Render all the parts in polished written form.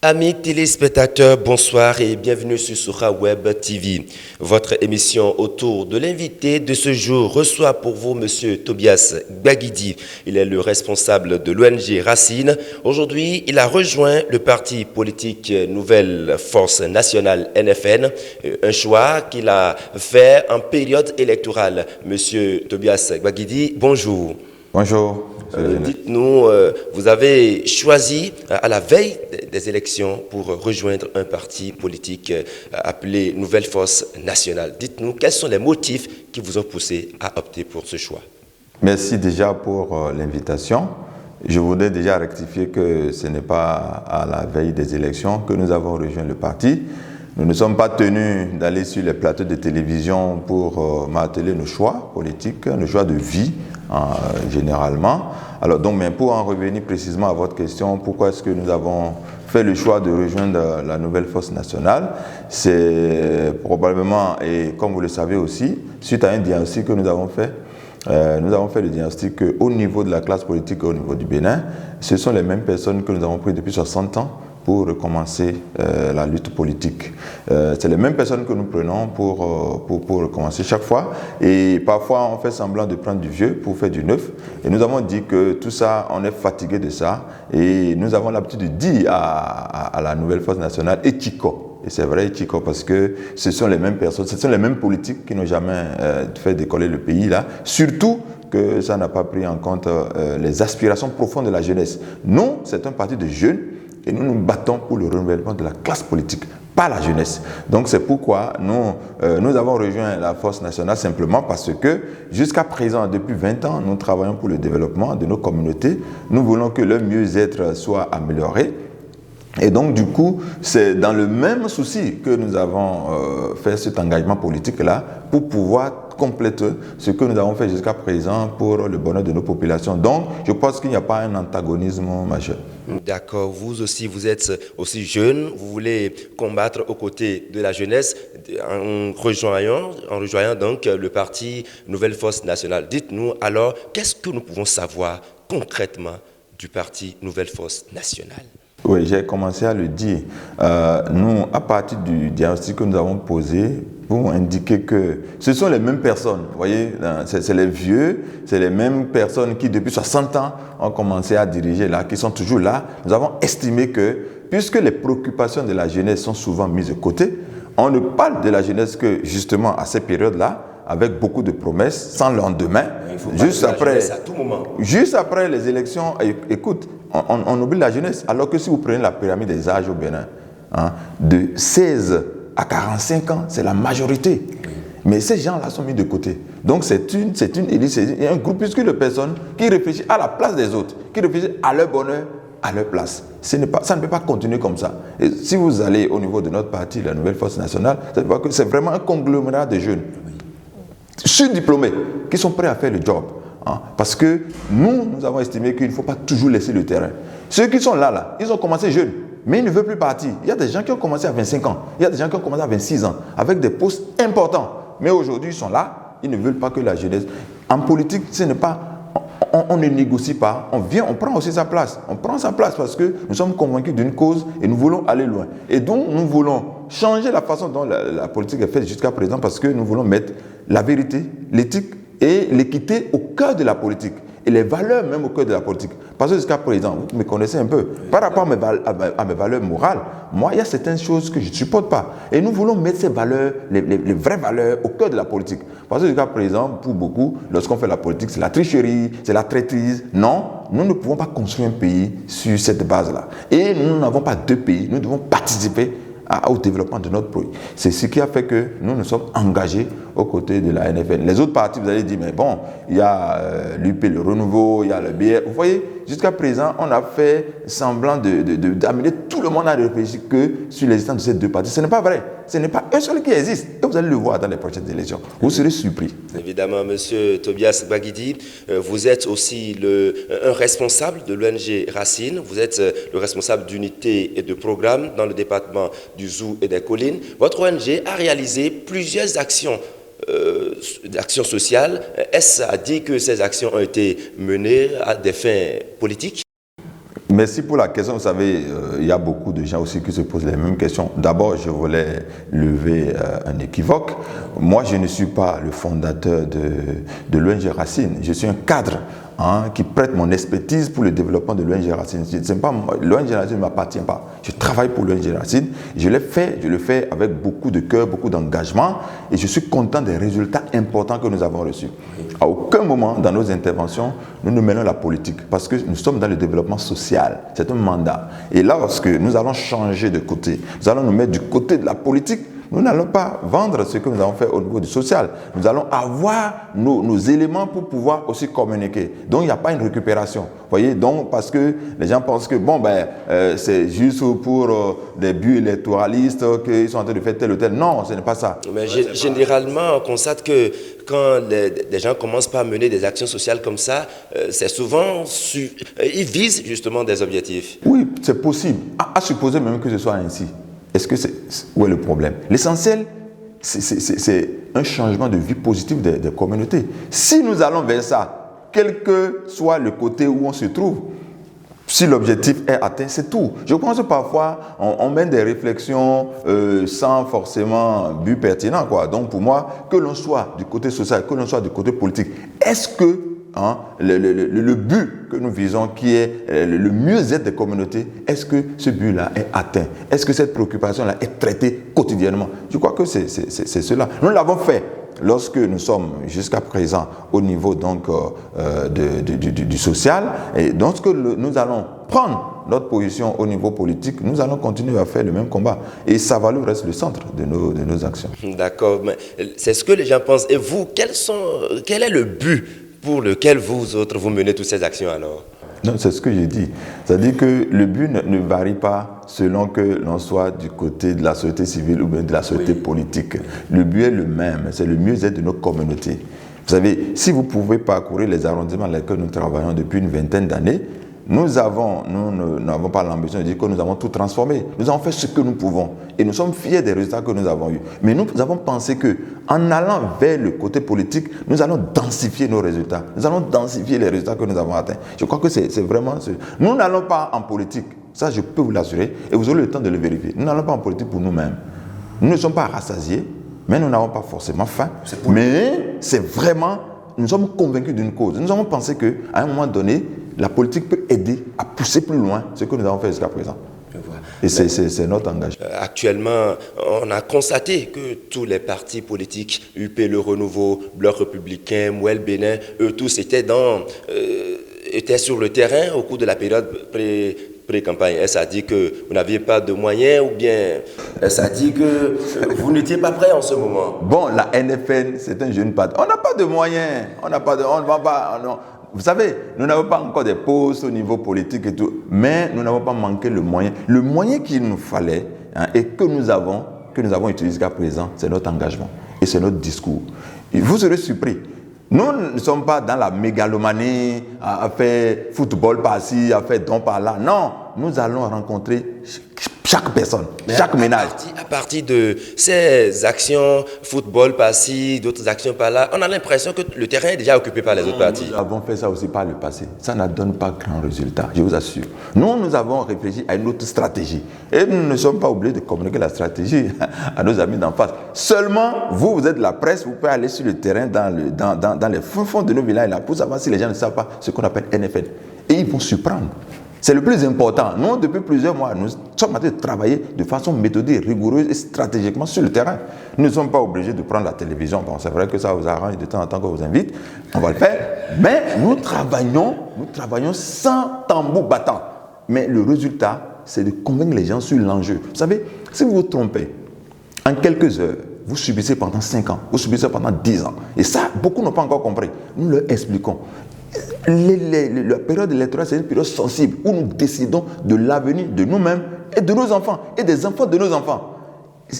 Amis téléspectateurs, bonsoir et bienvenue sur Sura Web TV. Votre émission autour de l'invité de ce jour reçoit pour vous Monsieur Tobias Gbagidi. Il est le responsable de l'ONG Racine. Aujourd'hui, il a rejoint le parti politique Nouvelle Force Nationale NFN, un choix qu'il a fait en période électorale. Monsieur Tobias Gbagidi, bonjour. Bonjour. Dites-nous, vous avez choisi à la veille des élections pour rejoindre un parti politique appelé Nouvelle Force Nationale. Dites-nous, quels sont les motifs qui vous ont poussé à opter pour ce choix? Merci déjà pour l'invitation. Je voudrais déjà rectifier que ce n'est pas à la veille des élections que nous avons rejoint le parti. Nous ne sommes pas tenus d'aller sur les plateaux de télévision pour marteler nos choix politiques, nos choix de vie généralement. Alors donc, mais pour en revenir précisément à votre question, pourquoi est-ce que nous avons fait le choix de rejoindre la Nouvelle Force Nationale? C'est probablement, et comme vous le savez aussi, suite à un diagnostic que nous avons fait. Nous avons fait le diagnostic qu'au niveau de la classe politique et au niveau du Bénin, ce sont les mêmes personnes que nous avons prises depuis 60 ans pour recommencer la lutte politique. C'est les mêmes personnes que nous prenons pour recommencer chaque fois. Et parfois, on fait semblant de prendre du vieux pour faire du neuf. Et nous avons dit que tout ça, on est fatigué de ça. Et nous avons l'habitude de dire à la Nouvelle Force Nationale, et Chico. Et c'est vrai, Chico, parce que ce sont les mêmes personnes, ce sont les mêmes politiques qui n'ont jamais fait décoller le pays là. Surtout que ça n'a pas pris en compte les aspirations profondes de la jeunesse. Nous, c'est un parti de jeunes. Et nous nous battons pour le renouvellement de la classe politique, pas la jeunesse. Donc c'est pourquoi nous avons rejoint la Force Nationale simplement parce que jusqu'à présent, depuis 20 ans, nous travaillons pour le développement de nos communautés. Nous voulons que leur mieux-être soit amélioré. Et donc du coup, c'est dans le même souci que nous avons fait cet engagement politique-là pour pouvoir compléter ce que nous avons fait jusqu'à présent pour le bonheur de nos populations. Donc, je pense qu'il n'y a pas un antagonisme majeur. D'accord. Vous aussi, vous êtes aussi jeune. Vous voulez combattre aux côtés de la jeunesse en rejoignant donc le parti Nouvelle Force Nationale. Dites-nous alors, qu'est-ce que nous pouvons savoir concrètement du parti Nouvelle Force Nationale? Oui, j'ai commencé à le dire. Nous, à partir du diagnostic que nous avons posé, pour indiquer que ce sont les mêmes personnes, vous voyez, c'est les vieux, c'est les mêmes personnes qui depuis 60 ans ont commencé à diriger là, qui sont toujours là. Nous avons estimé que, puisque les préoccupations de la jeunesse sont souvent mises de côté, on ne parle de la jeunesse que justement à ces périodes-là, avec beaucoup de promesses, sans lendemain, juste après les élections. Écoute, on oublie la jeunesse, alors que si vous prenez la pyramide des âges au Bénin, de 16 à 45 ans, c'est la majorité. Mais ces gens-là sont mis de côté. Donc c'est une élite, c'est un groupuscule de personnes qui réfléchissent à la place des autres, qui réfléchissent à leur bonheur, à leur place. Ça ne peut pas continuer comme ça. Et si vous allez au niveau de notre parti, la Nouvelle Force Nationale, c'est vraiment un conglomérat de jeunes surdiplômés qui sont prêts à faire le job. Parce que nous avons estimé qu'il ne faut pas toujours laisser le terrain. Ceux qui sont là, ils ont commencé jeunes, mais ils ne veulent plus partir. Il y a des gens qui ont commencé à 25 ans, il y a des gens qui ont commencé à 26 ans, avec des postes importants. Mais aujourd'hui, ils sont là, ils ne veulent pas que la jeunesse... En politique, ce n'est pas... On ne négocie pas, on vient, on prend aussi sa place. On prend sa place parce que nous sommes convaincus d'une cause et nous voulons aller loin. Et donc, nous voulons changer la façon dont la politique est faite jusqu'à présent parce que nous voulons mettre la vérité, l'éthique et l'équité au cœur de la politique. Et les valeurs même au cœur de la politique. Parce que jusqu'à présent, vous me connaissez un peu, par rapport à mes valeurs morales, moi, il y a certaines choses que je ne supporte pas. Et nous voulons mettre ces valeurs, les vraies valeurs, au cœur de la politique. Parce que jusqu'à présent, pour beaucoup, lorsqu'on fait la politique, c'est la tricherie, c'est la traîtrise. Non, nous ne pouvons pas construire un pays sur cette base-là. Et nous n'avons pas deux pays, nous devons participer au développement de notre pays. C'est ce qui a fait que nous nous sommes engagés aux côtés de la NFN. Les autres partis, vous allez dire, mais bon, il y a l'UP, le Renouveau, il y a le BR. Vous voyez, jusqu'à présent, on a fait semblant d'amener tout le monde à réfléchir que sur l'existence de ces deux partis. Ce n'est pas vrai. Ce n'est pas un seul qui existe. Et vous allez le voir dans les prochaines élections. Vous serez surpris. Évidemment, Monsieur Tobias Gbagidi, vous êtes aussi un responsable de l'ONG Racine. Vous êtes le responsable d'unité et de programme dans le département du Zou et des Collines. Votre ONG a réalisé plusieurs actions sociales. Est-ce à dire que ces actions ont été menées à des fins politiques? Merci pour la question. Vous savez, il y a beaucoup de gens aussi qui se posent les mêmes questions. D'abord, je voulais lever un équivoque. Moi, je ne suis pas le fondateur de l'ONG Racine. Je suis un cadre qui prête mon expertise pour le développement de l'ONG Racine. L'ONG Racine ne m'appartient pas. Je travaille pour l'ONG Racine. Je le fais avec beaucoup de cœur, beaucoup d'engagement et je suis content des résultats importants que nous avons reçus. À aucun moment dans nos interventions, nous ne mêlons la politique parce que nous sommes dans le développement social. C'est un mandat. Et là, lorsque nous allons changer de côté, nous allons nous mettre du côté de la politique, nous n'allons pas vendre ce que nous avons fait au niveau du social. Nous allons avoir nos éléments pour pouvoir aussi communiquer. Donc, il n'y a pas une récupération. Vous voyez, donc, parce que les gens pensent que, c'est juste pour des buts électoralistes qu'ils sont en train de faire tel ou tel. Non, ce n'est pas ça. Mais généralement, on constate que quand des gens commencent par mener des actions sociales comme ça, c'est souvent, ils visent justement des objectifs. Oui, c'est possible. À supposer même que ce soit ainsi. Est-ce que où est le problème? L'essentiel, c'est un changement de vie positive des communautés. Si nous allons vers ça, quel que soit le côté où on se trouve, si l'objectif est atteint, c'est tout. Je pense que parfois, on mène des réflexions sans forcément but pertinent, quoi. Donc pour moi, que l'on soit du côté social, que l'on soit du côté politique, est-ce que le but que nous visons, qui est le mieux-être des communautés, est-ce que ce but-là est atteint? Est-ce que cette préoccupation-là est traitée quotidiennement? Je crois que c'est cela. Nous l'avons fait lorsque nous sommes jusqu'à présent au niveau donc, du social. Et lorsque nous allons prendre notre position au niveau politique, nous allons continuer à faire le même combat. Et Saint-Valour reste le centre de nos actions. D'accord, mais c'est ce que les gens pensent. Et vous, quel est le but pour lequel vous autres, vous menez toutes ces actions alors? Non, c'est ce que j'ai dit. C'est-à-dire que le but ne varie pas selon que l'on soit du côté de la société civile ou bien de la société politique. Le but est le même, c'est le mieux-être de nos communautés. Vous savez, si vous pouvez parcourir les arrondissements dans lesquels nous travaillons depuis une vingtaine d'années, nous n'avons pas l'ambition de dire que nous avons tout transformé. Nous avons fait ce que nous pouvons et nous sommes fiers des résultats que nous avons eus. Mais nous avons pensé qu'en allant vers le côté politique, nous allons densifier nos résultats. Nous allons densifier les résultats que nous avons atteints. Je crois que c'est vraiment... Nous n'allons pas en politique, ça je peux vous l'assurer, et vous aurez le temps de le vérifier. Nous n'allons pas en politique pour nous-mêmes. Nous ne sommes pas rassasiés, mais nous n'avons pas forcément faim. Mais c'est vraiment... Nous sommes convaincus d'une cause. Nous avons pensé qu'à un moment donné, la politique peut aider à pousser plus loin ce que nous avons fait jusqu'à présent. Et c'est notre engagement. Actuellement, on a constaté que tous les partis politiques, UP Le Renouveau, Bloc Républicain, Mouel Bénin, eux tous étaient sur le terrain au cours de la période pré-campagne. Est-ce a dit que vous n'aviez pas de moyens ou bien est-ce a dit que vous n'étiez pas prêt en ce moment? Bon, la NFN, c'est un jeune parti. On n'a pas de moyens. On ne va pas... Non. Vous savez, nous n'avons pas encore des postes au niveau politique et tout, mais nous n'avons pas manqué le moyen. Le moyen qu'il nous fallait et que nous avons utilisé jusqu'à présent, c'est notre engagement et c'est notre discours. Et vous serez surpris. Nous ne sommes pas dans la mégalomanie, à faire football par-ci, à faire don par-là. Non, nous allons rencontrer chaque personne, chaque ménage. À partir de ces actions, football par-ci, d'autres actions par-là, on a l'impression que le terrain est déjà occupé par les autres partis. Nous avons fait ça aussi par le passé. Ça ne donne pas grand résultat, je vous assure. Nous avons réfléchi à une autre stratégie. Et nous ne sommes pas obligés de communiquer la stratégie à nos amis d'en face. Seulement, vous êtes de la presse, vous pouvez aller sur le terrain dans les fonds de nos villages là, pour savoir si les gens ne savent pas ce qu'on appelle NFL. Et ils vont surprendre. C'est le plus important. Nous, depuis plusieurs mois, nous sommes en train de travailler de façon méthodique, rigoureuse et stratégiquement sur le terrain. Nous ne sommes pas obligés de prendre la télévision. Bon, c'est vrai que ça vous arrange de temps en temps qu'on vous invite. On va le faire. Mais nous travaillons sans tambour battant. Mais le résultat, c'est de convaincre les gens sur l'enjeu. Vous savez, si vous vous trompez, en quelques heures, vous subissez pendant 5 ans, vous subissez pendant 10 ans. Et ça, beaucoup n'ont pas encore compris. Nous leur expliquons. La période électorale, c'est une période sensible où nous décidons de l'avenir de nous-mêmes et de nos enfants et des enfants de nos enfants.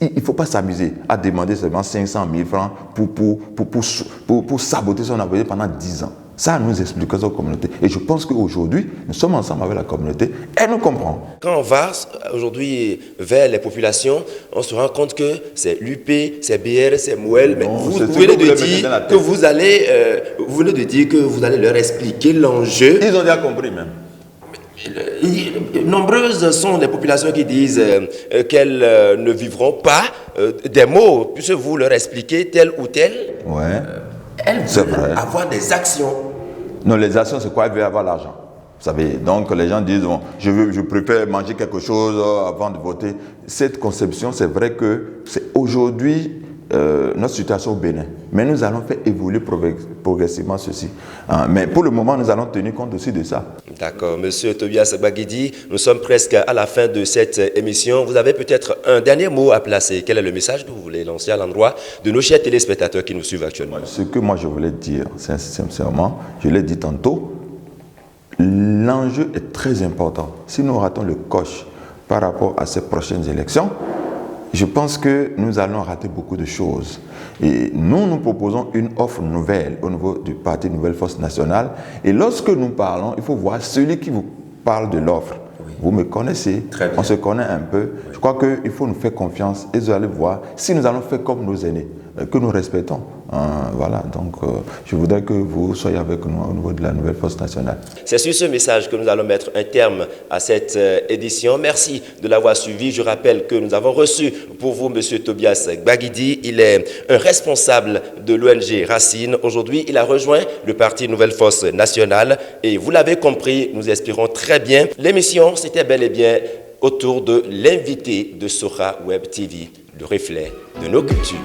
Il ne faut pas s'amuser à demander seulement 500 000 francs pour saboter son avenir pendant 10 ans. Ça, nous expliquons aux communautés. Et je pense qu'aujourd'hui, nous sommes ensemble avec la communauté et nous comprenons. Quand on va aujourd'hui vers les populations, on se rend compte que c'est l'UP, c'est BR, c'est Mouel. Mais vous venez de dire que vous allez leur expliquer l'enjeu. Ils ont déjà compris même. Nombreuses sont les populations qui disent qu'elles ne vivront pas des mots, puisque vous leur expliquez tel ou tel. Ouais. Elles veulent avoir des actions. Non, les actions, c'est quoi? Elles veulent avoir l'argent. Vous savez, donc les gens disent, bon, je préfère manger quelque chose avant de voter. Cette conception, c'est vrai que c'est aujourd'hui notre situation au Bénin. Mais nous allons faire évoluer progressivement ceci. Mais pour le moment, nous allons tenir compte aussi de ça. D'accord. Monsieur Tobias Gbagidi, nous sommes presque à la fin de cette émission. Vous avez peut-être un dernier mot à placer. Quel est le message que vous voulez lancer à l'endroit de nos chers téléspectateurs qui nous suivent actuellement? Ce que moi je voulais dire, sincèrement, je l'ai dit tantôt, l'enjeu est très important. Si nous ratons le coche par rapport à ces prochaines élections, je pense que nous allons rater beaucoup de choses. Et nous proposons une offre nouvelle au niveau du Parti Nouvelle Force Nationale. Et lorsque nous parlons, il faut voir celui qui vous parle de l'offre. Oui. Vous me connaissez, on se connaît un peu. Oui. Je crois qu'il faut nous faire confiance et vous allez voir si nous allons faire comme nos aînés, que nous respectons. Voilà, donc je voudrais que vous soyez avec nous au niveau de la Nouvelle Force Nationale. C'est sur ce message que nous allons mettre un terme à cette édition. Merci de l'avoir suivi. Je rappelle que nous avons reçu pour vous M. Tobias Gbagidi. Il est un responsable de l'ONG Racine. Aujourd'hui, il a rejoint le Parti Nouvelle Force Nationale. Et vous l'avez compris, nous espérons très bien. L'émission, c'était bel et bien autour de l'invité de Sora Web TV, le reflet de nos cultures.